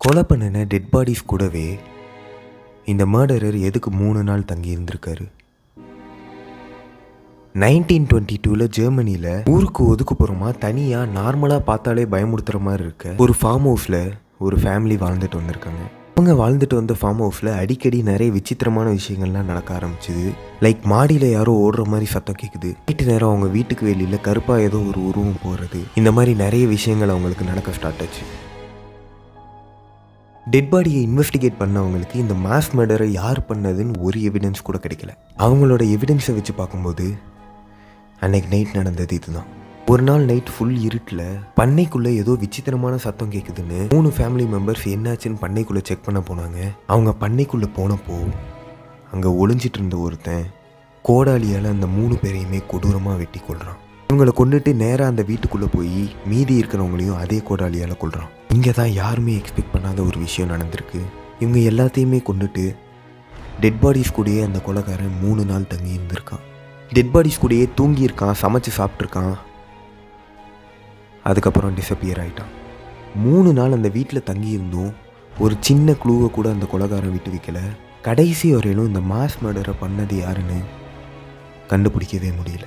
கொலை பண்ணின dead bodies கூடவே இந்த மர்டரர் எதுக்கு 3 நாள் தங்கி இருந்திருக்காரு? 1922 ஜெர்மனியில் ஊருக்கு ஒதுக்குப்புறமா தனியாக நார்மலாக பார்த்தாலே பயமுறுத்துகிற மாதிரி இருக்க ஒரு ஃபார்ம் ஹவுஸில் ஒரு ஃபேமிலி வாழ்ந்துட்டு வந்திருக்காங்க. அவங்க வாழ்ந்துட்டு வந்த ஃபார்ம் ஹவுஸில் அடிக்கடி நிறைய விசித்திரமான விஷயங்கள்லாம் நடக்க ஆரம்பிச்சுது. லைக் மாடியில் யாரோ ஓடுற மாதிரி சத்தம் கேட்குது. நைட்டு நேரம் அவங்க வீட்டுக்கு வெளியில் கருப்பாக ஏதோ ஒரு உருவம் போகிறது. இந்த மாதிரி நிறைய விஷயங்கள் அவங்களுக்கு நடக்க ஸ்டார்ட் ஆச்சு. டெட் பாடியை இன்வெஸ்டிகேட் பண்ணவங்களுக்கு இந்த மாஸ் மர்டரை யார் பண்ணதுன்னு ஒரு எவிடன்ஸ் கூட கிடைக்கல. அவங்களோட எவிடன்ஸை வச்சு பார்க்கும்போது அன்னைக்கு நைட் நடந்தது இதுதான். ஒரு நாள் நைட் ஃபுல் இருட்டில் பண்ணைக்குள்ளே ஏதோ விசித்திரமான சத்தம் கேட்குதுன்னு 3 ஃபேமிலி மெம்பர்ஸ் என்னாச்சுன்னு பண்ணைக்குள்ளே செக் பண்ண போனாங்க. அவங்க பண்ணைக்குள்ளே போனப்போ அங்கே ஒளிஞ்சிட்டு இருந்த ஒருத்தன் கோடாலியால் அந்த 3 பேரையுமே கொடூரமாக வெட்டி கொள்கிறான். இவங்களை கொண்டுட்டு நேராக அந்த வீட்டுக்குள்ளே போய் மீதி இருக்கிறவங்களையும் அதே கோடாலியால் கொள்கிறான். இங்கே தான் யாருமே எக்ஸ்பெக்ட் பண்ணாத ஒரு விஷயம் நடந்திருக்கு. இவங்க எல்லாத்தையுமே கொண்டுட்டு டெட் பாடிஸ் கூடயே அந்த கொலைக்காரன் 3 நாள் தங்கி இருந்திருக்கான். டெட் பாடிஸ் கூடயே தூங்கியிருக்கான், சமைச்சு சாப்பிட்ருக்கான், அதுக்கப்புறம் டிஸப்பியர் ஆகிட்டான். 3 நாள் அந்த வீட்டில் தங்கியிருந்தும் ஒரு சின்ன க்ளூவை கூட அந்த கொலைக்காரன் விட்டு வைக்கல. கடைசி வரையிலும் இந்த மாஸ் மர்டரை பண்ணது யாருன்னு கண்டுபிடிக்கவே முடியல.